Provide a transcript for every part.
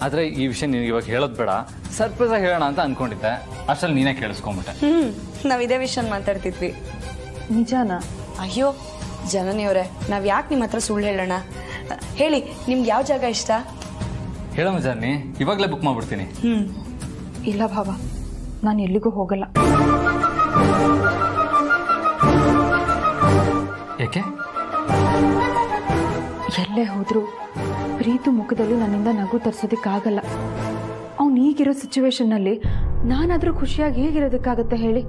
ಆದರೆ ಈ ವಿಷಯ ನಿನಗೆ ಇವಾಗ ಹೇಳೋದು ಬೇಡ, ಸರ್ಪ್ರೈಸ್ ಆಗಿ ಹೇಳೋಣ ಅಂತ ಅನ್ಕೊಂಡಿದ್ದೆ. ಅಷ್ಟರಲ್ಲಿ ನೀನೇ ಕೇಳಿಸ್ಕೊಂಬಿಟ್ಟೆ. ನಾವು ಇದೇ ವಿಷಯ ಮಾತಾಡ್ತಿದ್ವಿ. ನಿಜಾನಾ? ಅಯ್ಯೋ ಜನನಿಯವರೇ, ನಾವ್ ಯಾಕೆ ನಿಮ್ಮ ಹತ್ರ ಸುಳ್ಳು ಹೇಳೋಣ? ಹೇಳಿ, ನಿಮ್ಗೆ ಯಾವ ಜಾಗ ಇಷ್ಟ? ಹೇಳಮ್ಮ ಜಾನಿ, ಇವಾಗಲೇ ಬುಕ್ ಮಾಡ್ಬಿಡ್ತೀನಿ. ಇಲ್ಲ ಭಾವ, ನಾನು ಎಲ್ಲಿಗೂ ಹೋಗಲ್ಲ. ಯಾಕೆ? ಎಲ್ಲೇ ಹೋದ್ರು ಪ್ರೀತು ಮುಖದಲ್ಲಿ ನನ್ನಿಂದ ನಗು ತರಿಸೋದಕ್ಕಾಗಲ್ಲ. ಅವ್ನು ಈಗಿರೋ ಸಿಚುವೇಶನ್ನಲ್ಲಿ ನಾನಾದರೂ ಖುಷಿಯಾಗಿ ಹೇಗಿರೋದಕ್ಕಾಗತ್ತೆ ಹೇಳಿ?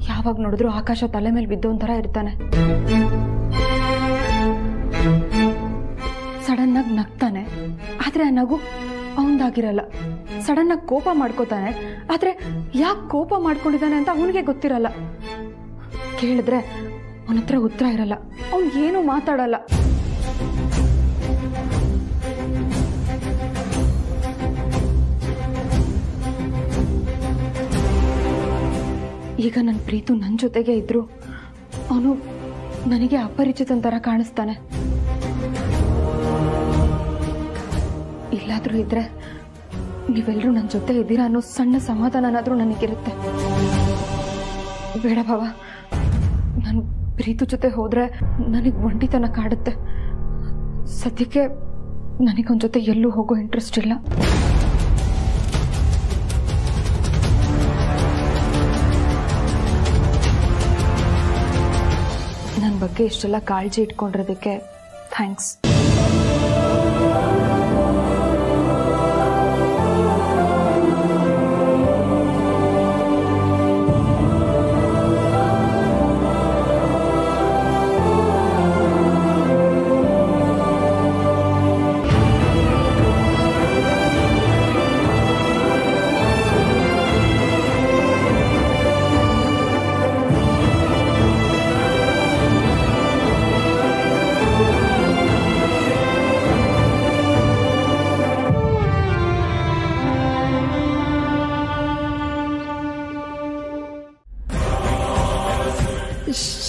ಯಾವಾಗ ನೋಡಿದ್ರು ಆಕಾಶ ತಲೆ ಮೇಲೆ ಬಿದ್ದೋಂಥರ ಇರ್ತಾನೆ. ಸಡನ್ ಆಗಿ ನಗ್ತಾನೆ, ಆದ್ರೆ ಆ ನಗು ಅವನದಾಗಿರಲ್ಲ. ಸಡನ್ ಆಗಿ ಕೋಪ ಮಾಡ್ಕೋತಾನೆ, ಆದ್ರೆ ಯಾಕೆ ಕೋಪ ಮಾಡ್ಕೊಂಡಿದ್ದಾನೆ ಅಂತ ಅವನಿಗೆ ಗೊತ್ತಿರಲ್ಲ. ಕೇಳಿದ್ರೆ ಅವನ ಹತ್ರ ಉತ್ತರ ಇರಲ್ಲ, ಅವನಿಗೇನು ಮಾತಾಡಲ್ಲ. ಈಗ ನನ್ನ ಪ್ರೀತು ನನ್ನ ಜೊತೆಗೆ ಇದ್ರು ಅವನು ನನಗೆ ಅಪರಿಚಿತನ ಥರ ಕಾಣಿಸ್ತಾನೆ. ಇಲ್ಲಾದ್ರೂ ಇದ್ರೆ ನೀವೆಲ್ಲರೂ ನನ್ನ ಜೊತೆ ಇದ್ದೀರಾ ಅನ್ನೋ ಸಣ್ಣ ಸಮಾಧಾನನಾದ್ರೂ ನನಗಿರುತ್ತೆ. ಬೇಡ ಭಾವ, ನಾನು ಪ್ರೀತು ಜೊತೆ ಹೋದ್ರೆ ನನಗೆ ಒಂಟಿತನ ಕಾಡುತ್ತೆ. ಸದ್ಯಕ್ಕೆ ನನಗೊಂದು ಜೊತೆ ಎಲ್ಲೂ ಹೋಗೋ ಇಂಟ್ರೆಸ್ಟ್ ಇಲ್ಲ. ನನ್ನ ಬಗ್ಗೆ ಇಷ್ಟೆಲ್ಲ ಕಾಳಜಿ ಇಟ್ಕೊಂಡಿರೋದಕ್ಕೆ ಥ್ಯಾಂಕ್ಸ್.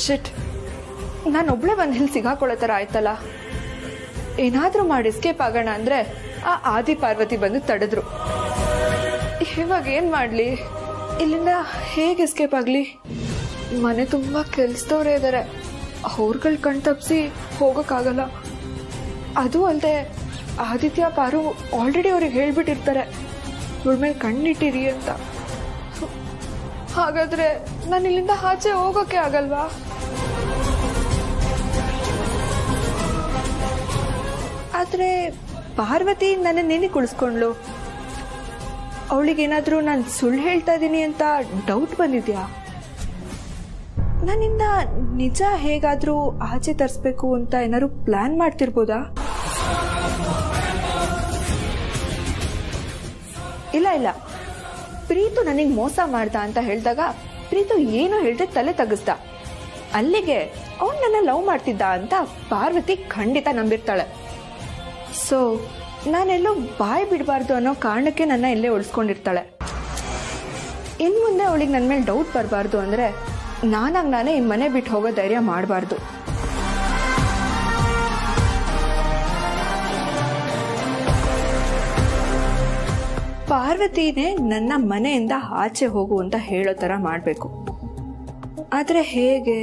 ಶಿಟ್, ನಾನೊಬ್ಳೆ ಬಂದು ಇಲ್ಲಿ ಸಿಗಾಕೊಳ್ಳೋ ಥರ ಆಯ್ತಲ್ಲ. ಏನಾದರೂ ಮಾಡಿ ಎಸ್ಕೇಪ್ ಆಗೋಣ ಅಂದರೆ ಆ ಆದಿ ಪಾರ್ವತಿ ಬಂದು ತಡೆದ್ರು. ಇವಾಗ ಏನು ಮಾಡಲಿ? ಇಲ್ಲಿಂದ ಹೇಗೆ ಎಸ್ಕೇಪ್ ಆಗಲಿ? ಮನೆ ತುಂಬ ಕೆಲಸದವ್ರೇ ಇದ್ದಾರೆ, ಅವ್ರಗಳ ಕಣ್ ತಪ್ಪಿಸಿ ಹೋಗೋಕ್ಕಾಗಲ್ಲ. ಅದು ಅಲ್ಲದೆ ಆದಿತ್ಯ ಪಾರು ಆಲ್ರೆಡಿ ಅವ್ರಿಗೆ ಹೇಳ್ಬಿಟ್ಟಿರ್ತಾರೆ ಇವಳ ಮೇಲೆ ಕಣ್ಣಿಟ್ಟಿರಿ ಅಂತ. ಹಾಗಾದ್ರೆ ನಾನು ಇಲ್ಲಿಂದ ಆಚೆ ಹೋಗೋಕೆ ಆಗಲ್ವಾ? ಆದ್ರೆ ಪಾರ್ವತಿ ನನ್ನ ನೆನೆ ಕುಳಿಸ್ಕೊಂಡ್ಲು. ಅವಳಿಗೇನಾದ್ರೂ ನಾನು ಸುಳ್ಳು ಹೇಳ್ತಾ ಇದ್ದೀನಿ ಅಂತ ಡೌಟ್ ಬಂದಿದ್ಯಾ? ನನ್ನಿಂದ ನಿಜ ಹೇಗಾದ್ರೂ ಆಚೆ ತರಿಸ್ಬೇಕು ಅಂತ ಏನಾದ್ರು ಪ್ಲಾನ್ ಮಾಡ್ತಿರ್ಬೋದಾ? ಇಲ್ಲ ಇಲ್ಲ, ಪ್ರೀತು ನನಗೆ ಮೋಸ ಮಾಡ್ದ ಅಂತ ಹೇಳಿದಾಗ ಪ್ರೀತು ಏನು ಹೇಳ್ದೆ ತಲೆ ತಗ್ಗಿಸ್ದ. ಅಲ್ಲಿಗೆ ಅವನು ನನ್ನ ಲವ್ ಮಾಡ್ತಿದ್ದ ಅಂತ ಪಾರ್ವತಿ ಖಂಡಿತ ನಂಬಿರ್ತಾಳೆ. ಸೊ ನಾನೆಲ್ಲೋ ಬಾಯ್ ಬಿಡಬಾರ್ದು ಅನ್ನೋ ಕಾರಣಕ್ಕೆ ನನ್ನ ಇಲ್ಲೇ ಉಳಿಸ್ಕೊಂಡಿರ್ತಾಳೆ. ಇನ್ನು ಮುಂದೆ ಅವಳಿಗೆ ನನ್ನ ಮೇಲೆ ಡೌಟ್ ಬರಬಾರ್ದು ಅಂದರೆ ನಾನೇ ಈ ಮನೆ ಬಿಟ್ಟು ಹೋಗೋ ಧೈರ್ಯ ಮಾಡಬಾರ್ದು. ಪಾರ್ವತಿನೇ ನನ್ನ ಮನೆಯಿಂದ ಆಚೆ ಹೋಗು ಅಂತ ಹೇಳೋ ಥರ ಮಾಡಬೇಕು. ಆದರೆ ಹೇಗೆ?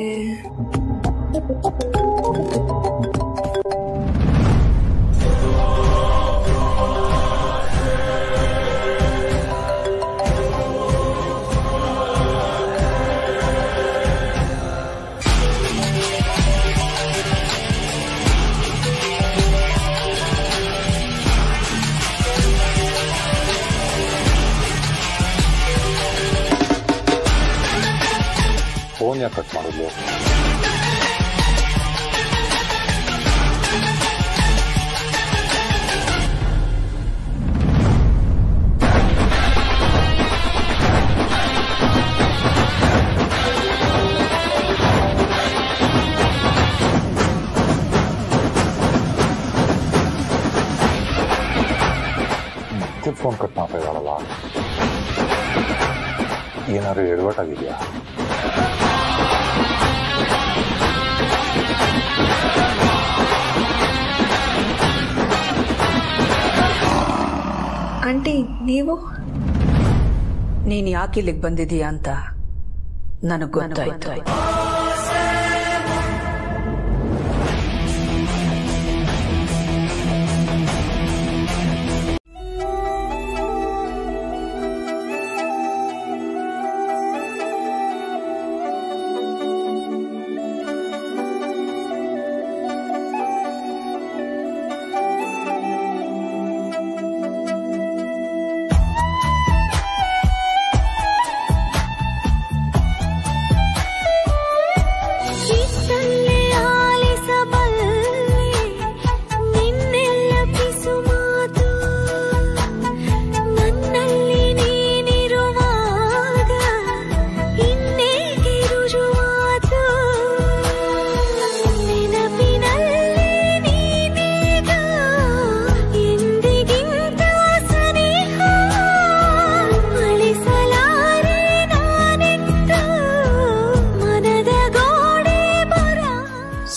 ಫೋನ್ ಯಾಕೆ ಕಟ್ ಮಾಡಿದ್ಲು? ಮತ್ತೆ ಫೋನ್ ಕಟ್ ಮಾಡ್ತಾ ಇದ್ದಾಳಲ್ಲ, ಏನಾದ್ರು ಎಡವಟ್ಟಾಗಿದೆಯಾ? ಆಂಟಿ ನೀವು ನೀನು ಯಾಕೆ ಇಲ್ಲಿಗೆ ಬಂದಿದೀಯಾ ಅಂತ ನನಗೆ ಗೊತ್ತಾಯ್ತು.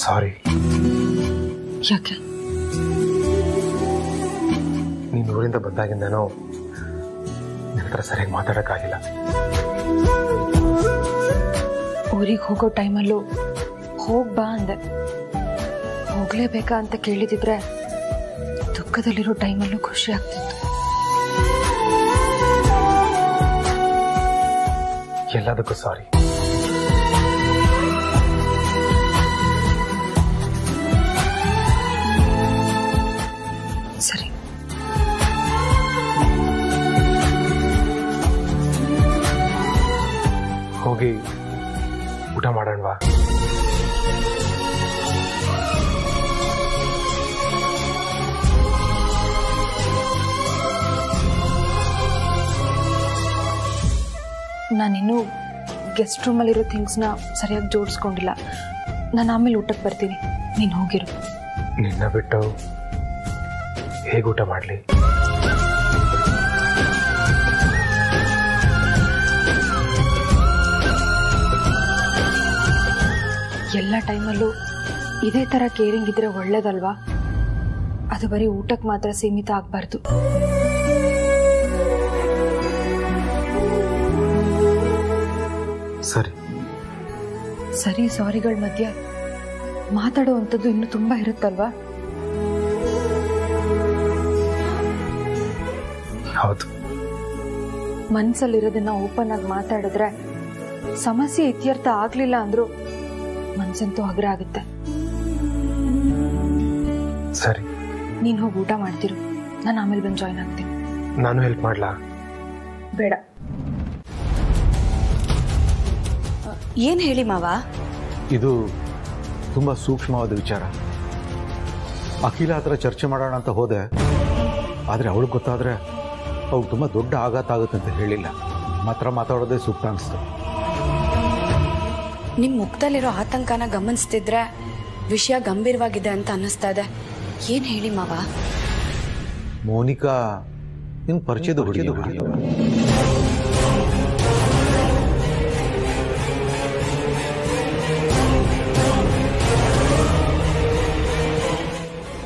ಸಾರಿ. ಯಾಕೆ? ನೀನು ಊರಿಂದ ಬಂದಾಗಿಂದನೂ ನಿನ್ನ ಹತ್ರ ಸರಿಯಾಗಿ ಮಾತಾಡೋಕ್ಕಾಗಿಲ್ಲ. ಊರಿಗೆ ಹೋಗೋ ಟೈಮಲ್ಲೂ ಹೋಗ್ಬಾ ಅಂದೆ. ಹೋಗ್ಲೇಬೇಕಾ ಅಂತ ಕೇಳಿದಿದ್ರೆ ದುಃಖದಲ್ಲಿರೋ ಟೈಮಲ್ಲೂ ಖುಷಿ ಆಗ್ತಿತ್ತು. ಎಲ್ಲದಕ್ಕೂ ಸಾರಿ. ಸರಿ, ಹೋಗಿ ಊಟ ಮಾಡೋಣವಾ? ನಾನಿನ್ನೂ ಗೆಸ್ಟ್ ರೂಮಲ್ಲಿರೋ ಥಿಂಗ್ಸ್ನ ಸರಿಯಾಗಿ ಜೋಡಿಸ್ಕೊಂಡಿಲ್ಲ. ನಾನು ಆಮೇಲೆ ಊಟಕ್ಕೆ ಬರ್ತೀನಿ, ನೀನು ಹೋಗಿರು. ನಿನ್ನ ಬಿಟ್ಟು ಹೇಗೆ ಊಟ ಮಾಡಲಿ? ಎಲ್ಲ ಟೈಮಲ್ಲೂ ಇದೇ ಥರ ಕೇರಿಂಗ್ ಇದ್ರೆ ಒಳ್ಳೇದಲ್ವಾ? ಅದು ಬರೀ ಊಟಕ್ಕೆ ಮಾತ್ರ ಸೀಮಿತ ಆಗಬಾರ್ದು. ಸರಿ ಸರಿ, ಸಾರಿಗಳ ಮಧ್ಯೆ ಮಾತಾಡೋ ಅಂಥದ್ದು ಇನ್ನೂ ತುಂಬ ಇರುತ್ತಲ್ವಾ? ಹೌದು. ಮನಸ್ಸಲ್ಲಿರೋದನ್ನ ಓಪನ್ ಆಗಿ ಮಾತಾಡಿದ್ರೆ ಸಮಸ್ಯೆ ಇತ್ಯರ್ಥ ಆಗ್ಲಿಲ್ಲ ಅಂದ್ರೂ ಮನ್ಸಂತೂ ಹಗುರ ಆಗುತ್ತೆ. ಸರಿ, ನೀನು ಹೋಗಿ ಊಟ ಮಾಡ್ತಿರು, ನಾನು ಆಮೇಲೆ ಬಂದು ಜಾಯ್ನ್ ಆಗ್ತೀನಿ. ನಾನು ಹೆಲ್ಪ್ ಮಾಡ್ಲಾ? ಬೇಡ. ಏನ್ ಹೇಳಿ ಮಾವ? ಇದು ತುಂಬ ಸೂಕ್ಷ್ಮವಾದ ವಿಚಾರ. ಅಖಿಲ ಹತ್ರ ಚರ್ಚೆ ಮಾಡೋಣ ಅಂತ ಹೋದೆ, ಆದರೆ ಅವಳಿಗೆ ಗೊತ್ತಾದರೆ ಅವ್ಳಿಗೆ ತುಂಬ ದೊಡ್ಡ ಆಘಾತ ಆಗುತ್ತೆ ಅಂತ ಹೇಳಿಲ್ಲ. ಮಾತ್ರ ಮಾತಾಡೋದೇ ಸೂಕ್ತ ಅನಿಸ್ತು. ನಿಮ್ ಮುಖದಲ್ಲಿರೋ ಆತಂಕನ ಗಮನಿಸ್ತಿದ್ರೆ ವಿಷಯ ಗಂಭೀರವಾಗಿದೆ ಅಂತ ಅನ್ನಿಸ್ತಾ ಇದೆ. ಏನ್ ಹೇಳಿ ಮಾವ? ಮೋನಿಕಾ ನಿನ್ ಪರಿಚಯದ ಹುಡುಗಿ.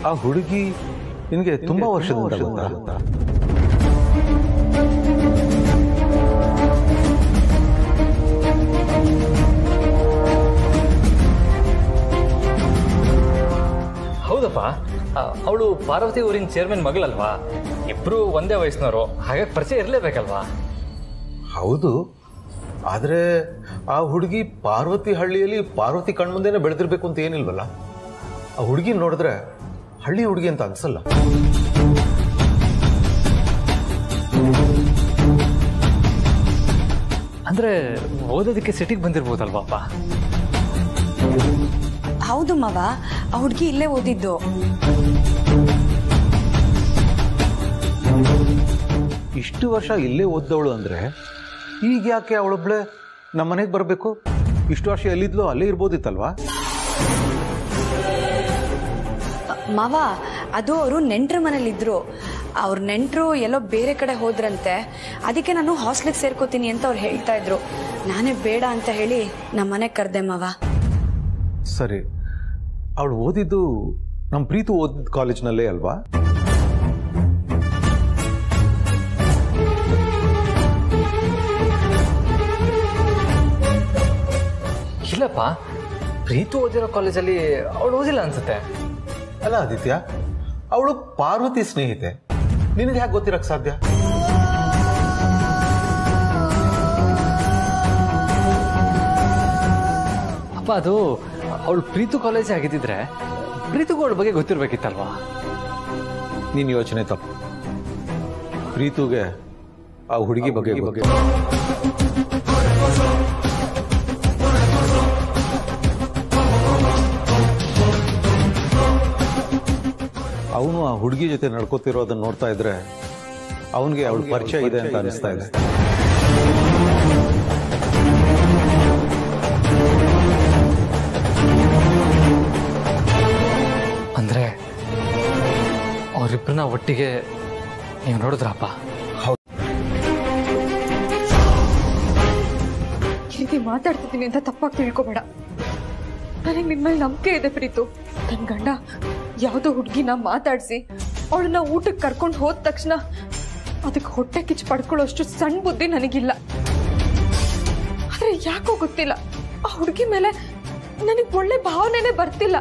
ಆ ಹುಡುಗಿ ನಿನಗೆ ತುಂಬಾ ವರ್ಷದಿಂದ ಗೊತ್ತಾ? ಹೌದಪ್ಪ, ಅವಳು ಪಾರ್ವತಿ ಊರಿನ ಚೇರ್ಮನ್ ಮಗಳಲ್ವಾ? ಇಬ್ರು ಒಂದೇ ವಯಸ್ಸಿನವರು, ಹಾಗಾಗಿ ಪರಿಚಯ ಇರಲೇಬೇಕಲ್ವಾ? ಹೌದು, ಆದರೆ ಆ ಹುಡುಗಿ ಪಾರ್ವತಿ ಹಳ್ಳಿಯಲ್ಲಿ ಪಾರ್ವತಿ ಕಣ್ಮುಂದೆನೆ ಬೆಳೆದಿರ್ಬೇಕು ಅಂತ ಏನಿಲ್ವಲ್ಲ. ಆ ಹುಡುಗಿ ನೋಡಿದ್ರೆ ಹಳ್ಳಿ ಹುಡುಗಿ ಅಂತ ಅನ್ಸಲ್ಲ. ಅಂದ್ರೆ ಓದೋದಕ್ಕೆ ಸಿಟಿಗೆ ಬಂದಿರ್ಬೋದಲ್ವಾಪ್ಪ? ಹೌದು ಮಾವ, ಆ ಹುಡುಗಿ ಇಲ್ಲೇ ಓದಿದ್ದು. ಇಷ್ಟು ವರ್ಷ ಇಲ್ಲೇ ಓದ್ದವಳು ಅಂದ್ರೆ ಈಗ ಯಾಕೆ ಅವಳೊಬ್ಳೆ ನಮ್ಮ ಮನೆಗೆ ಬರಬೇಕು? ಇಷ್ಟು ವರ್ಷ ಎಲ್ಲಿದ್ಲು ಅಲ್ಲೇ ಇರ್ಬೋದಿತ್ತಲ್ವಾ? ಮಾವ, ಅದು ಅವರು ನೆಂಟ್ರ ಮನೇಲಿದ್ರು. ಅವ್ರ ನೆಂಟರು ಎಲ್ಲೋ ಬೇರೆ ಕಡೆ ಹೋದ್ರಂತೆ. ಅದಕ್ಕೆ ನಾನು ಹಾಸ್ಟೆಲ್ಗೆ ಸೇರ್ಕೋತೀನಿ ಅಂತ ಅವ್ರು ಹೇಳ್ತಾ ಇದ್ರು. ನಾನೇ ಬೇಡ ಅಂತ ಹೇಳಿ ನಮ್ಮ ಮನೆಗೆ ಕರೆದೆ ಮಾವ. ಸರಿ, ಅವಳು ಓದಿದ್ದು ನಮ್ಮ ಪ್ರೀತು ಓದಿದ ಕಾಲೇಜ್ನಲ್ಲೇ ಅಲ್ವಾ? ಇಲ್ಲಪ್ಪ, ಪ್ರೀತು ಓದಿರೋ ಕಾಲೇಜಲ್ಲಿ ಅವಳು ಓದಿಲ್ಲ ಅನ್ಸುತ್ತೆ. ಅಲ್ಲ ಆದಿತ್ಯ, ಅವಳು ಪಾರ್ವತಿ ಸ್ನೇಹಿತೆ, ನಿನಗೆ ಹೇಗೆ ಗೊತ್ತಿರಕ್ಕೆ ಸಾಧ್ಯ? ಅಪ್ಪ, ಅದು ಅವಳು ಪ್ರೀತು ಕಾಲೇಜ್ ಆಗಿದ್ದಿದ್ರೆ ಪ್ರೀತುಗೂ ಅವಳ ಬಗ್ಗೆ ಗೊತ್ತಿರ್ಬೇಕಿತ್ತಲ್ವಾ? ನಿನ್ನ ಯೋಚನೆ ತಪ್ಪು. ಪ್ರೀತುಗೆ ಆ ಹುಡುಗಿ ಬಗ್ಗೆ ಅವನು ಆ ಹುಡುಗಿ ಜೊತೆ ನಡ್ಕೋತಿರೋದನ್ನ ನೋಡ್ತಾ ಇದ್ರೆ ಅವನಿಗೆ ಅವಳ ಪರಿಚಯ ಇದೆ ಅಂತ ಅನಿಸ್ತಾ ಇದೆ. ಅಂದ್ರೆ ಅವರಿಬ್ಬರನ್ನ ಒಟ್ಟಿಗೆ ನೀವು ನೋಡಿದ್ರಪ್ಪ? ಮಾತಾಡ್ತಿದ್ದೀನಿ ಅಂತ ತಪ್ಪಾಗಿ ತಿಳ್ಕೊಬೇಡ. ನನಗೆ ನಿನ್ ಮೇಲೆ ನಂಬಿಕೆ ಇದೆ ಪ್ರೀತು. ನನ್ ಗಂಡ ಯಾವುದೋ ಹುಡುಗಿನ ಮಾತಾಡಿಸಿ ಅವಳನ್ನ ಊಟಕ್ಕೆ ಕರ್ಕೊಂಡು ಹೋದ ತಕ್ಷಣ ಅದಕ್ಕೆ ಹೊಟ್ಟೆ ಕಿಚ್ಚು ಪಡ್ಕೊಳ್ಳೋಷ್ಟು ಸಣ್ಣ ಬುದ್ಧಿ ನನಗಿಲ್ಲ. ಆದ್ರೆ ಯಾಕೋ ಗೊತ್ತಿಲ್ಲ, ಆ ಹುಡುಗಿ ಮೇಲೆ ನನಗೆ ಒಳ್ಳೆ ಭಾವನೆನೇ ಬರ್ತಿಲ್ಲ.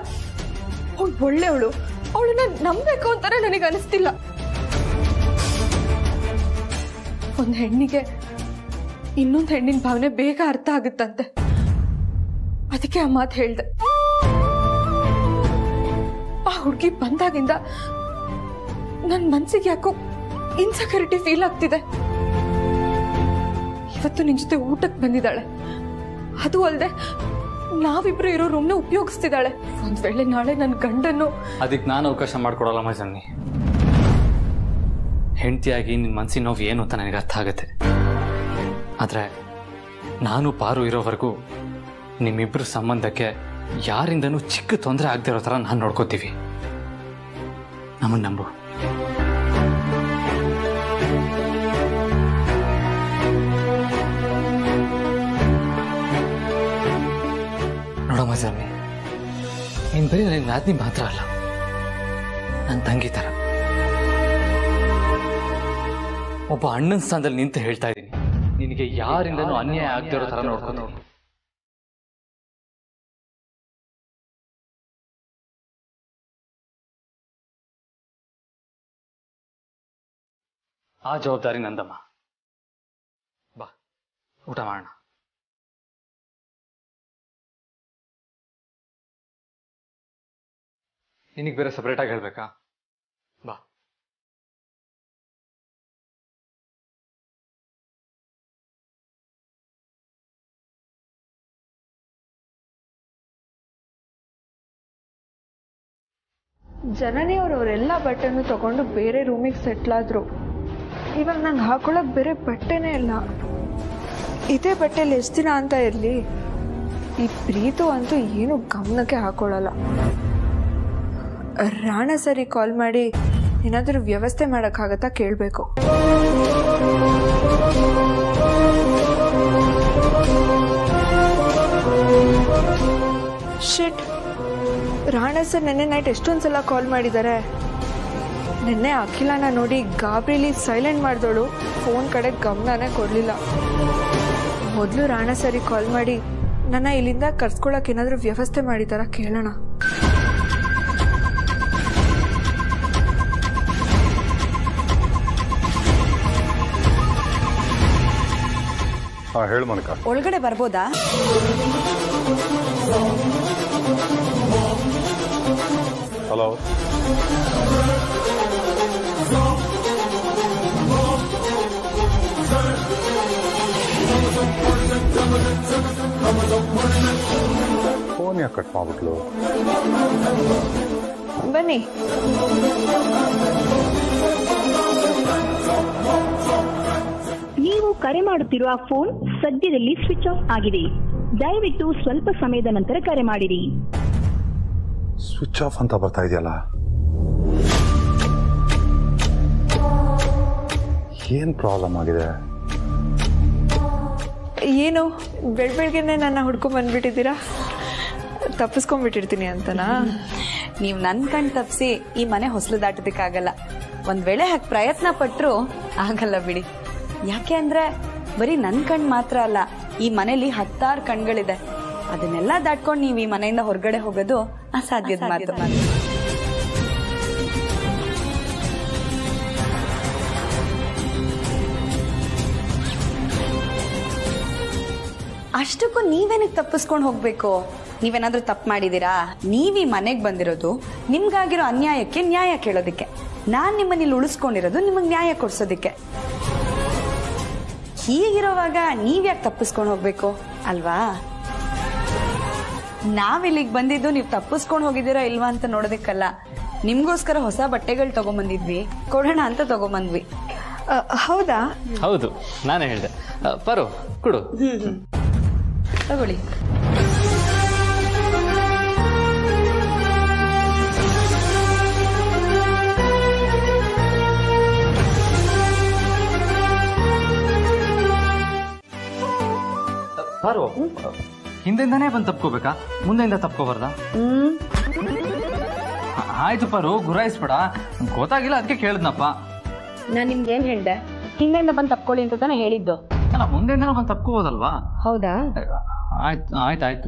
ಅವಳು ಒಳ್ಳೆಯವಳು, ಅವಳನ್ನ ನಂಬೇಕು ಅಂತಾನೆ ನನಗೆ ಅನಿಸ್ತಿಲ್ಲ. ಒಂದು ಹೆಣ್ಣಿಗೆ ಇನ್ನೊಂದು ಹೆಣ್ಣಿನ ಭಾವನೆ ಬೇಗ ಅರ್ಥ ಆಗುತ್ತಂತೆ. ಅದಕ್ಕೆ ಆ ಮಾತು ಹೇಳ್ದೆ. ಆ ಹುಡುಗಿ ಬಂದಾಗಿಂದ ನನ್ನ ಮನ್ಸಿಗೆ ಯಾಕೋ ಇನ್ಸೆಕ್ಯೂರಿಟಿ ಫೀಲ್ ಆಗ್ತಿದೆ. ಇವತ್ತು ನಿನ್ ಜೊತೆ ಊಟಕ್ಕೆ ಬಂದಿದ್ದಾಳೆ, ಅದು ಅಲ್ಲದೆ ನಾವಿಬ್ರು ಇರೋ ರೂಮ್ನ ಉಪಯೋಗಿಸ್ತಿದ್ದಾಳೆ. ಒಂದ್ ವೇಳೆ ನಾಳೆ ನನ್ನ ಗಂಡನ್ನು ಅದಕ್ಕೆ ನಾನು ಅವಕಾಶ ಮಾಡ್ಕೊಡಲ್ಲ ಮಜನ್ನಿ. ಹೆಂಡತಿಯಾಗಿ ನಿನ್ನ ಮನಸ್ಸಿನ ನೋವು ಏನು ಅಂತ ನನಗೆ ಅರ್ಥ ಆಗುತ್ತೆ. ಆದರೆ ನಾನು ಪಾರು ಇರೋವರೆಗೂ ನಿಮ್ಮಿಬ್ಬರ ಸಂಬಂಧಕ್ಕೆ ಯಾರಿಂದನೂ ಚಿಕ್ಕ ತೊಂದರೆ ಆಗದೆ ಇರೋ ಥರ ನಾನು ನೋಡ್ಕೋತೀವಿ. ನಮ್ಮನ್ನು ನಂಬು. ನೋಡಮ್ಮ ಸ್ವಾಮಿ, ನೀನು ಬರೀ ನನಗೆ ನಾದಿನಿ ಮಾತ್ರ ಅಲ್ಲ, ನನ್ನ ತಂಗಿ ಥರ. ಒಬ್ಬ ಅಣ್ಣನ ಸ್ಥಾನದಲ್ಲಿ ನಿಂತು ಹೇಳ್ತಾ ಇದ್ದೀನಿ, ನಿನಗೆ ಯಾರಿಂದನೂ ಅನ್ಯಾಯ ಆಗದೆ ಇರೋ ಥರ ನೋಡ್ಕೊಂಡು. ಆ ಜವಾಬ್ದಾರಿ ನಂದಮ್ಮ. ಬಾ, ಊಟ ಮಾಡೋಣ. ನಿನಗೆ ಬೇರೆ ಸಪ್ರೇಟಾಗಿ ಹೇಳ್ಬೇಕಾ? ಬಾ. ಜನನಿ ಅವರೆಲ್ಲ ಬಟ್ಟೆನೂ ತಗೊಂಡು ಬೇರೆ ರೂಮಿಗೆ ಸೆಟ್ಲ್ ಆದ್ರು. ಇವಾಗ ನಂಗೆ ಹಾಕೊಳಕ್ ಬೇರೆ ಬಟ್ಟೆನೇ ಇಲ್ಲ. ಇದೇ ಬಟ್ಟೆಲಿ ಎಷ್ಟು ದಿನ ಅಂತ ಇರಲಿ. ಈ ಪ್ರೀತು ಅಂತೂ ಏನು ಗಮನಕ್ಕೆ ಹಾಕೊಳ್ಳಲ್ಲ. ರಾಣ ಸರಿ ಕಾಲ್ ಮಾಡಿ ಏನಾದರೂ ವ್ಯವಸ್ಥೆ ಮಾಡೋಕ್ಕಾಗತ್ತಾ ಕೇಳಬೇಕು. ಶಿಟ್, ರಾಣ ಸರ್ ನೆನ್ನೆ ನೈಟ್ ಎಷ್ಟೊಂದು ಸಲ ಕಾಲ್ ಮಾಡಿದ್ದಾರೆ. ನಿನ್ನೆ ಅಖಿಲಾನ ನೋಡಿ ಗಾಬರಿಲಿ ಸೈಲೆಂಟ್ ಮಾಡಿದವಳು, ಫೋನ್ ಕಡೆ ಗಮನನೇ ಕೊಡಲಿಲ್ಲ. ಮೊದಲು ರಾಣ ಸರಿ ಕಾಲ್ ಮಾಡಿ ನನ್ನ ಇಲ್ಲಿಂದ ಕರ್ಸ್ಕೊಳಕ್ಕೆ ಏನಾದರೂ ವ್ಯವಸ್ಥೆ ಮಾಡಿದಾರ ಕೇಳೋಣ. ಹೇಳು ಮನಕ. ಒಳಗಡೆ ಬರ್ಬೋದಾ? ಹಲೋ. ಫೋನ್ ಯಾಕೆ ಕಟ್ ಮಾಡ್ಬಿಟ್ಲು? ಬನ್ನಿ. ನೀವು ಕರೆ ಮಾಡುತ್ತಿರುವ ಫೋನ್ ಸದ್ಯದಲ್ಲಿ ಸ್ವಿಚ್ ಆಫ್ ಆಗಿದೆ. ದಯವಿಟ್ಟು ಸ್ವಲ್ಪ ಸಮಯದ ನಂತರ ಕರೆ ಮಾಡಿರಿ. ಸ್ವಿಚ್ ಆಫ್ ಅಂತ ಬರ್ತಾ ಇದೆಯಲ್ಲ, ಏನ್ ಪ್ರಾಬ್ಲಮ್ ಆಗಿದೆ? ಏನು ಬೆಳಗ್ಗೆನೆ ನನ್ನ ಹುಡ್ಕೊಂಡ್ ಬಂದ್ಬಿಟ್ಟಿದ್ದೀರಾ? ತಪ್ಪಿಸ್ಕೊಂಡ್ಬಿಟ್ಟಿರ್ತೀನಿ ಅಂತನಾ? ನೀವು ನನ್ನ ಕಣ್ ತಪ್ಪಿಸಿ ಈ ಮನೆ ಹೊಸಲು ದಾಟೋದಕ್ಕಾಗಲ್ಲ. ಒಂದ್ ವೇಳೆ ಹಾಗೆ ಪ್ರಯತ್ನ ಪಟ್ರು ಆಗಲ್ಲ ಬಿಡಿ. ಯಾಕೆ ಅಂದ್ರೆ ಬರೀ ನನ್ನ ಕಣ್ ಮಾತ್ರ ಅಲ್ಲ, ಈ ಮನೇಲಿ 10 ಕಣ್ಗಳಿದೆ. ಅದನ್ನೆಲ್ಲ ದಾಟ್ಕೊಂಡು ನೀವು ಈ ಮನೆಯಿಂದ ಹೊರಗಡೆ ಹೋಗೋದು ಅಸಾಧ್ಯದ ಮಾತು. ಅಷ್ಟಕ್ಕೂ ನೀವೇನಕ್ಕೆ ತಪ್ಪಿಸ್ಕೊಂಡು ಹೋಗ್ಬೇಕು? ನೀವೇನಾದ್ರೂ ತಪ್ಪು ಮಾಡಿದೀರಾ? ನೀವೀ ಮನೆಗೆ ಬಂದಿರೋದು ನಿಮ್ಗಾಗಿರೋ ಅನ್ಯಾಯಕ್ಕೆ ನ್ಯಾಯ ಕೇಳೋದಿಕ್ಕೆ. ನಾನ್ ನಿಮ್ಮನ್ನ ಇಲ್ಲಿ ಉಳಿಸ್ಕೊಂಡಿರೋದು ನಿಮಗ್ ನ್ಯಾಯ ಕೊಡ್ಸೋದಿಕ್ಕೆ. ಹೀಗಿರೋವಾಗ ನೀವ್ಯಾಕೆ ತಪ್ಪಿಸ್ಕೊಂಡು ಹೋಗ್ಬೇಕು ಅಲ್ವಾ? ನಾವಿಲ್ಲಿಗೆ ಬಂದಿದ್ದು ನೀವು ತಪ್ಪಿಸ್ಕೊಂಡು ಹೋಗಿದ್ದೀರಾ ಇಲ್ವಾ ಅಂತ ನೋಡೋದಕ್ಕಲ್ಲ, ನಿಮ್ಗೋಸ್ಕರ ಹೊಸ ಬಟ್ಟೆಗಳು ತಗೊಂಬಂದಿದ್ವಿ, ಕೊಡೋಣ ಅಂತ ತಗೊಂಬಂದ್ವಿ. ಹೌದಾ? ಹೌದು, ನಾನೇ ಹೇಳಿದೆ. ಪರು ಕೊಡು. ತಗೊಳ್ಳಿ. ಪಾರು, ಹಿಂದೆಯಿಂದಾನೇ ಬಂದು ತಪ್ಕೋಬೇಕಾ? ಮುಂದೆಯಿಂದ ತಪ್ಕೋಬಾರ್ದ? ಆಯ್ತು ಪಾರು, ಗುರಾಯಿಸ್ಬೇಡ. ಗೊತ್ತಾಗಿಲ್ಲ ಅದಕ್ಕೆ ಕೇಳಿದ್ನಪ್ಪ. ನಾನ್ ನಿಮ್ಗೆ ಏನ್ ಹೇಳ್ದೆ? ಹಿಂದೆಯಿಂದ ಬಂದು ತಪ್ಕೊಳ್ಳಿ ಅಂತ ತಾನೇ ಹೇಳಿದ್ದು. ಅಲ್ಲ, ಮುಂದೆಯಿಂದ ಬಂದು ತಪ್ಕೋಬೋದಲ್ವಾ? ಹೌದಾ? ಆಯ್ತು ಆಯ್ತು ಆಯ್ತು.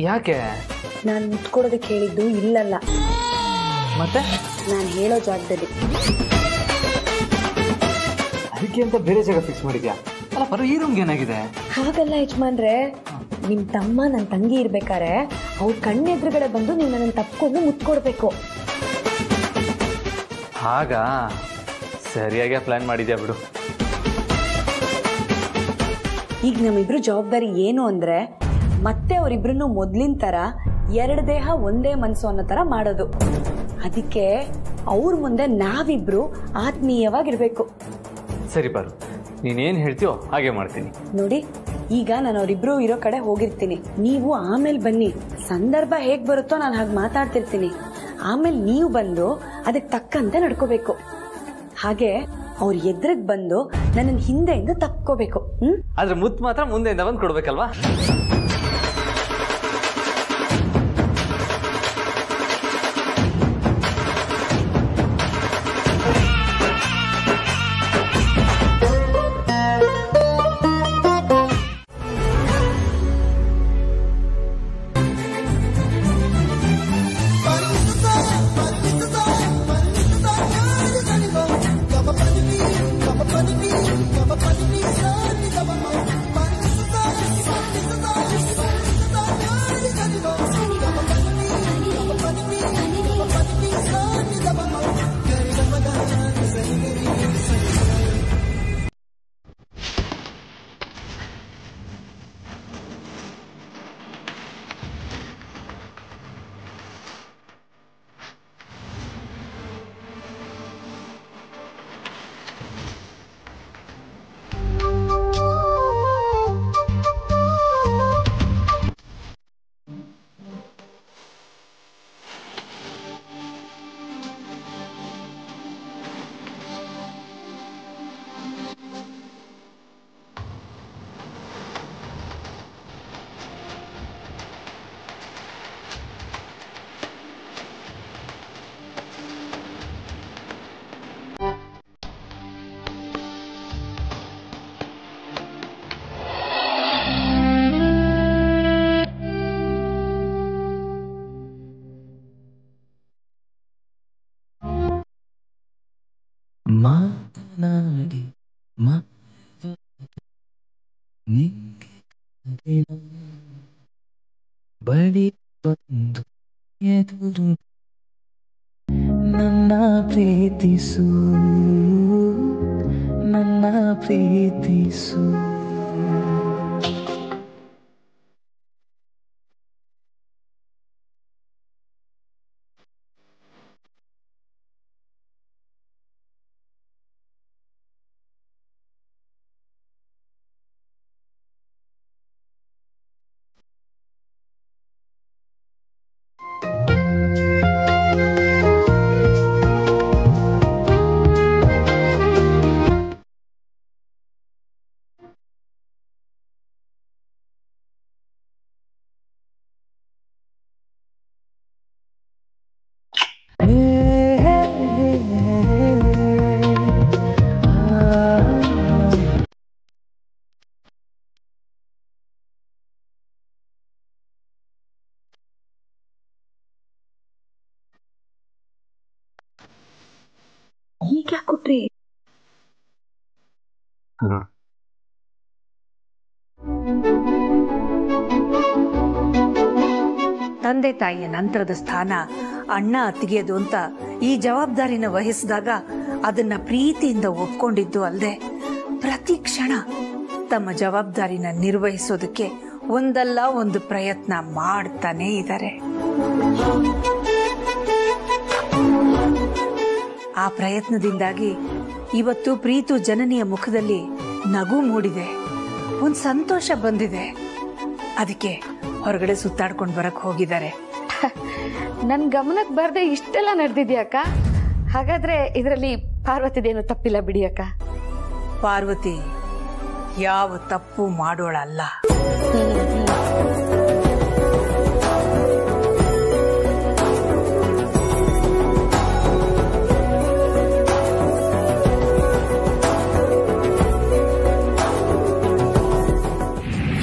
ಯಾಕೆ? ನಾನು ಮುತ್ಕೊಡೋದಕ್ಕೆ ಹೇಳಿದ್ದು ಇಲ್ಲಲ್ಲ, ಮತ್ತೆ ನಾನು ಹೇಳೋ ಜಾಗದಲ್ಲಿ. ಅದಕ್ಕೆ ಅಂತ ಬೇರೆ ಜಾಗ ಫಿಕ್ಸ್ ಮಾಡಿದ್ಯಾ? ಅಲ್ಲ ಪರ, ಈ ರೂಮ್ಗೆ ಏನಾಗಿದೆ? ಹಾಗಲ್ಲ ಯಜಮಾನ್ರೆ, ನಿಮ್ ತಮ್ಮ ನನ್ನ ತಂಗಿ ಇರ್ಬೇಕಾರೆ ಅವ್ರ ಕಣ್ಣೆದುರುಗಡೆ ಬಂದು ನೀವು ನನ್ನ ತಪ್ಕೊಂಡು ಮುತ್ಕೊಡ್ಬೇಕು. ಹಾಗಾ? ಸರಿಯಾಗಿ ಪ್ಲಾನ್ ಮಾಡಿದ್ಯಾ ಬಿಡು. ಈಗ ನಮ್ಮಿಬ್ರು ಜವಾಬ್ದಾರಿ ಏನು ಅಂದ್ರೆ ಮತ್ತೆ ಅವರಿಬ್ರನ್ನು ಮೊದ್ಲಿನ ತರ ಎರಡು ದೇಹ ಒಂದೇ ಮನಸ್ಸು ಅನ್ನೋ ತರ ಮಾಡೋದು. ಅದಕ್ಕೆ ಅವ್ರ ಮುಂದೆ ನಾವಿಬ್ರು ಆತ್ಮೀಯವಾಗಿರ್ಬೇಕು. ಸರಿ ಪಾರು, ನೀನೇನ್ ಹೇಳ್ತೀಯೋ ಹಾಗೆ ಮಾಡ್ತೀನಿ. ನೋಡಿ, ಈಗ ನಾನು ಅವರಿಬ್ರು ಇರೋ ಕಡೆ ಹೋಗಿರ್ತೀನಿ, ನೀವು ಆಮೇಲೆ ಬನ್ನಿ. ಸಂದರ್ಭ ಹೇಗ್ ಬರುತ್ತೋ ನಾನು ಹಾಗೆ ಮಾತಾಡ್ತಿರ್ತೀನಿ. ಆಮೇಲೆ ನೀವು ಬಂದು ಅದಕ್ಕೆ ತಕ್ಕಂತೆ ನಡ್ಕೋಬೇಕು. ಹಾಗೆ ಅವ್ರ ಎದುರಿಗೆ ಬಂದು ನನ್ನ ಹಿಂದೆಯಿಂದ ತಪ್ಕೋಬೇಕು. ಆದ್ರೆ ಮುತ್ತು ಮಾತ್ರ ಮುಂದೆಯಿಂದ ಬಂದು ಕೊಡ್ಬೇಕಲ್ವಾ? ಬಳಿ ಬಂದು ಎದುರು ನನ್ನ ಪ್ರೀತಿಸು ನನ್ನ ಪ್ರೀತಿಸು. ಈಗ ಕೊಟ್ರಿ ತಂದೆ ತಾಯಿಯ ನಂತರದ ಸ್ಥಾನ ಅಣ್ಣ ಅತ್ತಿಗೆಯದು ಅಂತ ಈ ಜವಾಬ್ದಾರಿನ ವಹಿಸಿದಾಗ ಅದನ್ನ ಪ್ರೀತಿಯಿಂದ ಒಪ್ಕೊಂಡಿದ್ದು ಅಲ್ಲದೆ ಪ್ರತಿ ಕ್ಷಣ ತಮ್ಮ ಜವಾಬ್ದಾರಿನ ನಿರ್ವಹಿಸೋದಕ್ಕೆ ಒಂದಲ್ಲ ಒಂದು ಪ್ರಯತ್ನ ಮಾಡ್ತಾನೆ ಇದ್ದಾರೆ. ಆ ಪ್ರಯತ್ನದಿಂದಾಗಿ ಇವತ್ತು ಪ್ರೀತು ಜನನಿಯ ಮುಖದಲ್ಲಿ ನಗು ಮೂಡಿದೆ, ಒಂದ್ ಸಂತೋಷ ಬಂದಿದೆ. ಅದಕ್ಕೆ ಹೊರಗಡೆ ಸುತ್ತಾಡ್ಕೊಂಡು ಬರಕ್ ಹೋಗಿದ್ದಾರೆ. ನನ್ ಗಮನಕ್ಕೆ ಬರ್ದೆ ಇಷ್ಟೆಲ್ಲ ನಡೆದಿದ್ಯಾಕ? ಹಾಗಾದ್ರೆ ಇದರಲ್ಲಿ ಪಾರ್ವತಿದೇನು ತಪ್ಪಿಲ್ಲ ಬಿಡಿ ಅಕ್ಕ. ಪಾರ್ವತಿ ಯಾವ ತಪ್ಪು ಮಾಡೋಳಲ್ಲ.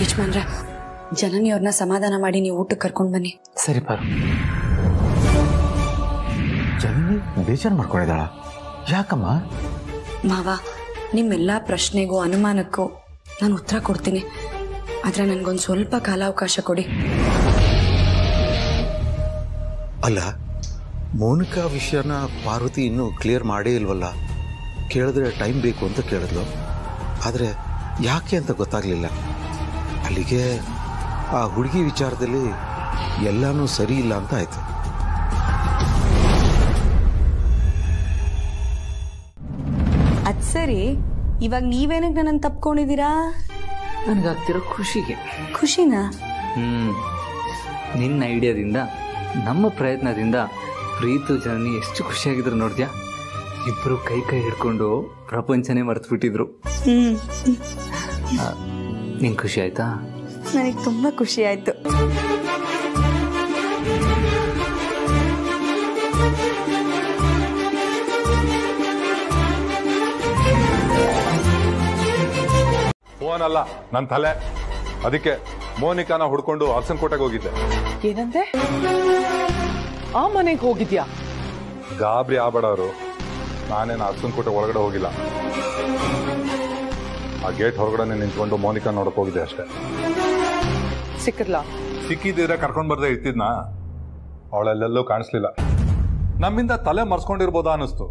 ಯಜಮಾನ್ರೆ, ಜನನಿಯವ್ರನ್ನ ಸಮಾಧಾನ ಮಾಡಿ ನೀವು ಊಟಕ್ಕೆ ಕರ್ಕೊಂಡು ಬನ್ನಿ. ಸರಿ ಪಾರು. ಜನನಿ ಬೇಜಾರು ಮಾಡ್ಕೊಂಡಿದ್ದಾಳ? ಯಾಕಮ್ಮ? ಮಾವ, ನಿಮ್ಮೆಲ್ಲ ಪ್ರಶ್ನೆಗೂ ಅನುಮಾನಕ್ಕೂ ನಾನು ಉತ್ತರ ಕೊಡ್ತೀನಿ. ಆದರೆ ನನಗೊಂದು ಸ್ವಲ್ಪ ಕಾಲಾವಕಾಶ ಕೊಡಿ. ಅಲ್ಲ, ಮೌನಿಕಾ ವಿಷಯನ ಪಾರ್ವತಿ ಇನ್ನೂ ಕ್ಲಿಯರ್ ಮಾಡೇ ಇಲ್ವಲ್ಲ. ಕೇಳಿದ್ರೆ ಟೈಮ್ ಬೇಕು ಅಂತ ಕೇಳಿದ್ಲು, ಆದರೆ ಯಾಕೆ ಅಂತ ಗೊತ್ತಾಗಲಿಲ್ಲ. ಅಲ್ಲಿಗೆ ಆ ಹುಡುಗಿ ವಿಚಾರದಲ್ಲಿ ಎಲ್ಲನೂ ಸರಿ ಇಲ್ಲ ಅಂತ ಆಯ್ತು. ಅದು ಸರಿ, ಇವಾಗ ನೀವೇನಕ್ಕೆ ನನ್ನನ್ನು ತಪ್ಕೊಂಡಿದ್ದೀರಾ? ನನಗಾಗ್ತಿರೋ ಖುಷಿಗೆ. ಖುಷಿನಾ? ನಿನ್ನ ಐಡಿಯಾದಿಂದ, ನಮ್ಮ ಪ್ರಯತ್ನದಿಂದ ಪ್ರೀತು ಜನನಿ ಎಷ್ಟು ಖುಷಿಯಾಗಿದ್ರು ನೋಡಿದ್ಯಾ? ಇಬ್ಬರು ಕೈ ಕೈ ಹಿಡ್ಕೊಂಡು ಪ್ರಪಂಚನೇ ಮರೆತು ಬಿಟ್ಟಿದ್ರು. ನಿಂಗೆ ಖುಷಿ ಆಯ್ತಾ? ನನಗೆ ತುಂಬ ಖುಷಿ ಆಯ್ತು. ಫೋನ್ ಅಲ್ಲ, ನನ್ನ ತಲೆ. ಅದಕ್ಕೆ ಮೋನಿಕಾನ ಹುಡ್ಕೊಂಡು ಅರಸನಕೋಟೆಗೆ ಹೋಗಿದ್ದೆ. ಏನಂದೆ? ಆ ಮನೆಗೆ ಹೋಗಿದ್ಯಾ? ಗಾಬರಿ ಆಗ್ಬೇಡವರು, ನಾನೇನು ಅರಸನಕೋಟೆ ಒಳಗಡೆ ಹೋಗಿಲ್ಲ. ಆ ಗೇಟ್ ಹೊರಗಡೆ ನಿಂತ್ಕೊಂಡು ಮೋನಿಕಾ ನೋಡಕ್ ಹೋಗಿದ್ದೆ ಅಷ್ಟೇ. ಸಿಕ್ಕಿದ್ಲ? ಸಿಕ್ಕಿದ್ರೆ ಕರ್ಕೊಂಡ್ ಬರ್ದೆ ಇರ್ತಿದ್ನಾ? ಅವಳೆಲ್ಲೆಲ್ಲೂ ಕಾಣಿಸ್ಲಿಲ್ಲ. ನಮ್ಮಿಂದ ತಲೆ ಮರ್ಸ್ಕೊಂಡಿರ್ಬೋದಾ ಅನಿಸ್ತು.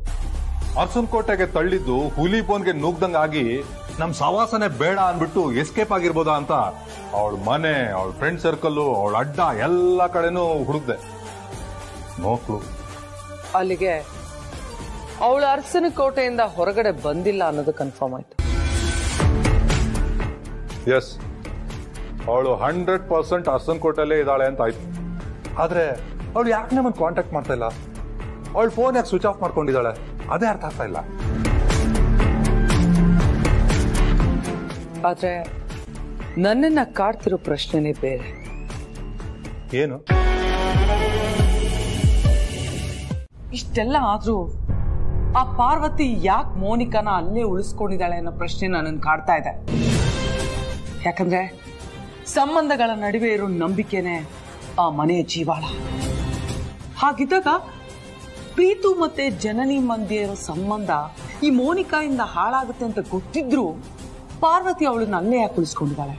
ಅರಸನಕೋಟೆಗೆ ತಳ್ಳಿದ್ದು ಹುಲಿ ಬೋನ್ಗೆ ನುಗ್ದಂಗಾಗಿ ನಮ್ ಸವಾಸನೆ ಬೇಡ ಅನ್ಬಿಟ್ಟು ಎಸ್ಕೇಪ್ ಆಗಿರ್ಬೋದಾ ಅಂತ ಅವಳ ಮನೆ, ಅವಳ ಫ್ರೆಂಡ್ ಸರ್ಕಲ್, ಅವಳ ಅಡ್ಡ ಎಲ್ಲ ಕಡೆನೂ ಹುಡುಕ್ದೆ. ನೋಕ್ಲು. ಅಲ್ಲಿಗೆ ಅವಳು ಅರಸನಕೋಟೆಯಿಂದ ಹೊರಗಡೆ ಬಂದಿಲ್ಲ ಅನ್ನೋದು ಕನ್ಫರ್ಮ್ ಆಯ್ತು. ಎಸ್, ಅವಳು 100% ಅರಸನಕೋಟೆಲ್ಲೇ ಇದ್ದಾಳೆ ಅಂತ ಆಯ್ತು. ಆದ್ರೆ ಅವಳು ಯಾಕೆ ನಮ್ಮನ್ನು ಕಾಂಟ್ಯಾಕ್ಟ್ ಮಾಡ್ತಾ ಇಲ್ಲ? ಅವಳು ಫೋನ್ ಯಾಕೆ ಸ್ವಿಚ್ ಆಫ್ ಮಾಡ್ಕೊಂಡಿದ್ದಾಳೆ? ಅದೇ ಅರ್ಥ ಆಗ್ತಾ ಇಲ್ಲ. ಆದ್ರೆ ನನ್ನನ್ನ ಕಾಡ್ತಿರೋ ಪ್ರಶ್ನೆನೇ ಬೇರೆ. ಏನು? ಇಷ್ಟೆಲ್ಲ ಆದ್ರೂ ಆ ಪಾರ್ವತಿ ಯಾಕೆ ಮೋನಿಕಾನ ಅಲ್ಲೇ ಉಳಿಸ್ಕೊಂಡಿದ್ದಾಳೆ ಅನ್ನೋ ಪ್ರಶ್ನೆ ನನ್ನನ್ನು ಕಾಡ್ತಾ ಇದೆ. ಯಾಕಂದ್ರೆ ಸಂಬಂಧಗಳ ನಡುವೆ ಇರೋ ನಂಬಿಕೆನೆ ಆ ಮನೆಯ ಜೀವಾಳ. ಹಾಗಿದ್ದಾಗ ಪ್ರೀತು ಮತ್ತೆ ಜನನಿ ಮಧ್ಯೆ ಇರೋ ಸಂಬಂಧ ಈ ಮೋನಿಕಾಯಿಂದ ಹಾಳಾಗುತ್ತೆ ಅಂತ ಗೊತ್ತಿದ್ರು ಪಾರ್ವತಿ ಅವಳನ್ನ ಅಲ್ಲೇ ಯಾಕೆ ಉಳಿಸ್ಕೊಂಡಿದ್ದಾಳೆ?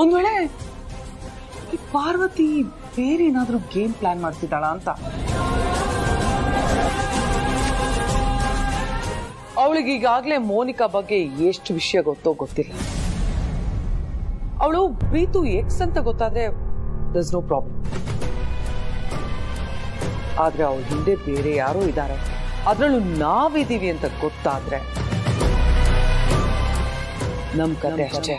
ಒಂದ್ ವೇಳೆ ಈ ಪಾರ್ವತಿ ಬೇರೆ ಏನಾದ್ರೂ ಗೇಮ್ ಪ್ಲಾನ್ ಮಾಡ್ತಿದ್ದಾಳ ಅಂತ. ಅವಳಿಗೆ ಈಗಾಗ್ಲೇ ಮೋನಿಕಾ ಬಗ್ಗೆ ಎಷ್ಟು ವಿಷಯ ಗೊತ್ತೋ ಗೊತ್ತಿಲ್ಲ. ಅವಳು ಪ್ರೀತು ಎಕ್ಸ್ ಅಂತ ಗೊತ್ತಾದ್ರೆ ದರ್ಸ್ ನೋ ಪ್ರಾಬ್ಲಮ್. ಆದ್ರೆ ಅವಳ ಹಿಂದೆ ಬೇರೆ ಯಾರೋ ಇದ್ದಾರೆ, ಅದ್ರಲ್ಲೂ ನಾವಿದೀವಿ ಅಂತ ಗೊತ್ತಾದ್ರೆ ನಮ್ ಕತೆ ಅಷ್ಟೇ.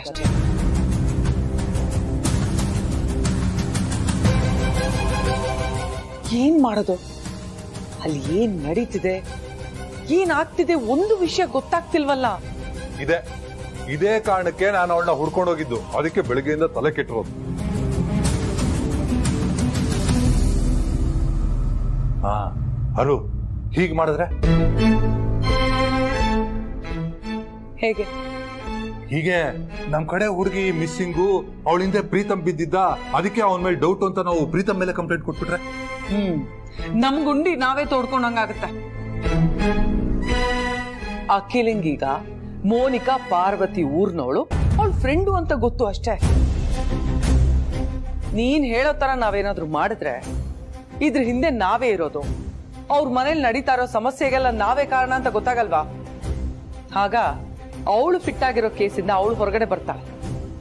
ಏನ್ ಮಾಡೋದು? ಅಲ್ಲಿ ಏನ್ ನಡೀತಿದೆ, ಏನಾಗ್ತಿದೆ, ಒಂದು ವಿಷಯ ಗೊತ್ತಾಗ್ತಿಲ್ವಲ್ಲ. ಇದೇ ಕಾರಣಕ್ಕೆ ನಾನು ಅವಳನ್ನ ಹುಡ್ಕೊಂಡು ಹೋಗಿದ್ದು. ಅದಕ್ಕೆ ಬೆಳಗ್ಗೆಯಿಂದ ತಲೆ ಕೆಟ್ಟಿರೋದು. ಅರು ಹೀಗ್ ಮಾಡಿದ್ರೆ ಹೇಗೆ? ಹೀಗೆ ನಮ್ ಕಡೆ ಹುಡುಗಿ ಮಿಸ್ಸಿಂಗು, ಅವಳಿಂದ ಪ್ರೀತಮ್ ಬಿದ್ದಿದ್ದ, ಅದಕ್ಕೆ ಅವನ ಮೇಲೆ ಡೌಟ್ ಅಂತ ನಾವು ಪ್ರೀತಮ್ ಮೇಲೆ ಕಂಪ್ಲೇಂಟ್ ಕೊಟ್ಬಿಟ್ರೆ ನಮ್ ಗುಂಡಿ ನಾವೇ ತೋಡ್ಕೊಂಡಂಗಾಗತ್ತೆ. ಅಖಿಲಿಂಗೀಗ ಮೋನಿಕಾ ಪಾರ್ವತಿ ಊರ್ನವಳು, ಅವಳ ಫ್ರೆಂಡು ಅಂತ ಗೊತ್ತು ಅಷ್ಟೇ. ನೀನ್ ಹೇಳೋ ತರ ನಾವೇನಾದ್ರೂ ಮಾಡಿದ್ರೆ ಇದ್ರ ಹಿಂದೆ ನಾವೇ ಇರೋದು, ಅವ್ರ ಮನೇಲಿ ನಡೀತಾ ಇರೋ ಸಮಸ್ಯೆಗೆಲ್ಲ ನಾವೇ ಕಾರಣ ಅಂತ ಗೊತ್ತಾಗಲ್ವಾ? ಆಗ ಅವಳು ಫಿಟ್ ಆಗಿರೋ ಕೇಸಿಂದ ಅವಳು ಹೊರಗಡೆ ಬರ್ತಾಳೆ.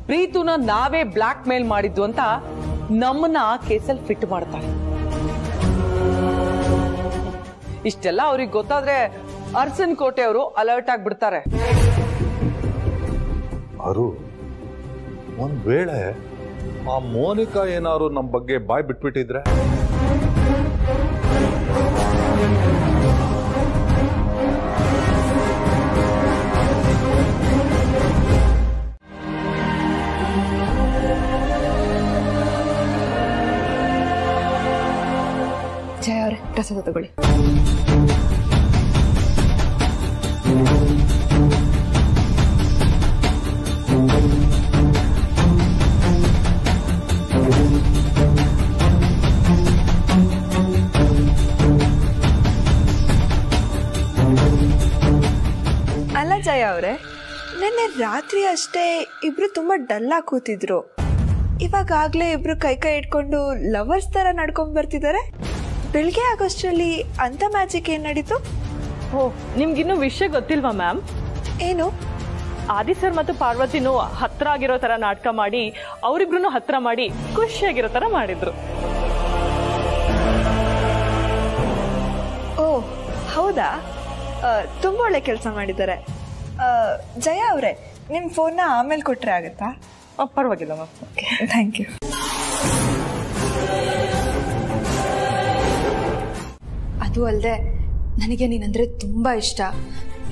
ಪ್ರೀತುನ ನಾವೇ ಬ್ಲಾಕ್ ಮೇಲ್ ಮಾಡಿದ್ದು ಅಂತ ನಮ್ಮನ್ನ ಆ ಕೇಸಲ್ಲಿ ಫಿಟ್ ಮಾಡ್ತಾಳೆ. ಇಷ್ಟೆಲ್ಲ ಅವ್ರಿಗೆ ಗೊತ್ತಾದ್ರೆ ಅರ್ಸನ್ ಕೋಟೆ ಅವರು ಅಲರ್ಟ್ ಆಗ್ಬಿಡ್ತಾರೆ. ಅರು, ಒಂದ್ ವೇಳೆ ಆ ಮೋನಿಕಾ ಏನಾದ್ರು ನಮ್ ಬಗ್ಗೆ ಬಾಯ್ ಬಿಟ್ಬಿಟ್ಟಿದ್ರೆ? ಜಯ ಅವರೇ, ಪ್ರಸಾದ ತಗೊಳ್ಳಿ. ಅಲ್ಲ ಜಯ ಅವರೇ, ನಿನ್ನೆ ರಾತ್ರಿ ಅಷ್ಟೇ ಇಬ್ರು ತುಂಬಾ ಡಲ್ ಆಗಿ ಕೂತಿದ್ರು. ಇವಾಗಲೇ ಇಬ್ರು ಕೈ ಇಟ್ಕೊಂಡು ಲವರ್ಸ್ ತರ ನಡ್ಕೊಂಡ್ ಬರ್ತಿದ್ದಾರೆ. ಬೆಳಿಗ್ಗೆ ಆಗೋಷ್ಟರಲ್ಲಿ ಅಂತ ಮ್ಯಾಜಿಕ್ ಏನ್ ನಡೀತು? ಓ, ನಿಮ್ಗಿನ್ನೂ ವಿಷಯ ಗೊತ್ತಿಲ್ವಾ ಮ್ಯಾಮ್? ಏನು? ಆದಿ ಸರ್ ಮತ್ತು ಪಾರ್ವತಿನೂ ಹತ್ರ ಆಗಿರೋ ತರ ನಾಟಕ ಮಾಡಿ ಅವರಿಬ್ರು ಹತ್ರ ಮಾಡಿ ಖುಷಿಯಾಗಿರೋ ತರ ಮಾಡಿದ್ರು. ಓ ಹೌದಾ? ತುಂಬಾ ಒಳ್ಳೆ ಕೆಲಸ ಮಾಡಿದ್ದಾರೆ. ಜಯ ಅವರೇ, ನಿಮ್ ಫೋನ್ನ ಆಮೇಲೆ ಕೊಟ್ರೆ ಆಗುತ್ತಾ? ಪರವಾಗಿಲ್ಲ ಮ್ಯಾಮ್. Okay, thank you. ಅದು ಅಲ್ಲದೆ ನನಗೆ ನೀನಂದ್ರೆ ತುಂಬಾ ಇಷ್ಟ.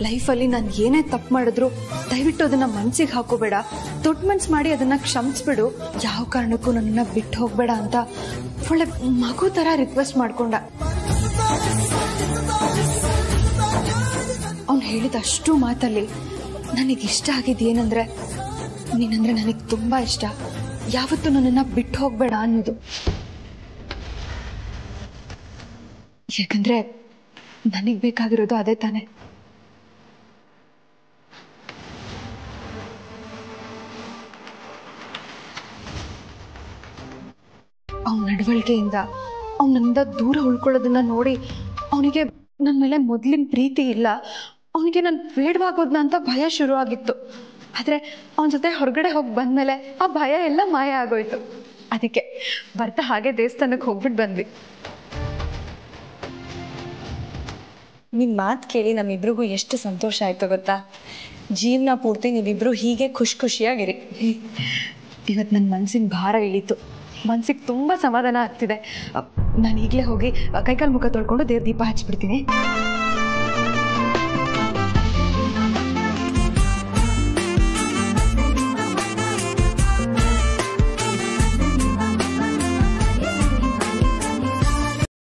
ಲೈಫಲ್ಲಿ ನಾನು ಏನೇ ತಪ್ಪು ಮಾಡಿದ್ರು ದಯವಿಟ್ಟು ಅದನ್ನ ಮನ್ಸಿಗೆ ಹಾಕೋಬೇಡ, ದೊಡ್ಡ ಮನ್ಸು ಮಾಡಿ ಅದನ್ನ ಕ್ಷಮಿಸ್ಬಿಡು, ಯಾವ ಕಾರಣಕ್ಕೂ ನನ್ನನ್ನ ಬಿಟ್ಟು ಹೋಗ್ಬೇಡ ಅಂತ ಒಳ್ಳೆ ಮಗು ತರ ರಿಕ್ವೆಸ್ಟ್ ಮಾಡ್ಕೊಂಡ. ಅವ್ನು ಹೇಳಿದ ಅಷ್ಟು ಮಾತಲ್ಲಿ ನನಗಿಷ್ಟ ಆಗಿದ್ದೇನಂದ್ರೆ ನೀನಂದ್ರೆ ನನಗೆ ತುಂಬಾ ಇಷ್ಟ, ಯಾವತ್ತೂ ನನ್ನನ್ನ ಬಿಟ್ಟು ಹೋಗ್ಬೇಡ ಅನ್ನೋದು. ಯಾಕಂದ್ರೆ ನನಗ್ ಬೇಕಾಗಿರೋದು ಅದೇ ತಾನೆ. ಅವನ ನಡವಳಿಕೆಯಿಂದ ಅವನಿಂದ ದೂರ ಉಳ್ಕೊಳ್ಳೋದನ್ನ ನೋಡಿ ಅವನಿಗೆ ನನ್ನ ಮೇಲೆ ಮೊದಲಿನ ಪ್ರೀತಿ ಇಲ್ಲ, ಅವನಿಗೆ ನಾನು ಬೇಡವಾಗೋದ್ನ ಅಂತ ಭಯ ಶುರು ಆಗಿತ್ತು. ಆದ್ರೆ ಅವನ ಜೊತೆ ಹೊರಗಡೆ ಹೋಗಿ ಬಂದ್ಮೇಲೆ ಆ ಭಯ ಎಲ್ಲ ಮಾಯ ಆಗೋಯ್ತು. ಅದಕ್ಕೆ ಬರ್ತಾ ಹಾಗೆ ದೇವಸ್ಥಾನಕ್ಕೆ ಹೋಗ್ಬಿಟ್ಟು ಬಂದ್ವಿ. ನಿಮ್ಮ ಮಾತು ಕೇಳಿ ನಮ್ಮಿಬ್ರಿಗೂ ಎಷ್ಟು ಸಂತೋಷ ಆಯ್ತು ಗೊತ್ತಾ? ಜೀವನ ಪೂರ್ತಿ ನೀವಿಬ್ರು ಹೀಗೆ ಖುಷಿಯಾಗಿರಿ. ಇವತ್ತು ನನ್ನ ಮನಸ್ಸಿನ ಭಾರ ಇಳೀತು, ಮನ್ಸಿಗೆ ತುಂಬಾ ಸಮಾಧಾನ ಆಗ್ತಿದೆ. ನಾನು ಈಗಲೇ ಹೋಗಿ ಕೈಕಾಲು ಮುಖ ತೊಳ್ಕೊಂಡು ದೇವ್ರ ದೀಪ ಹಚ್ಬಿಡ್ತೀನಿ.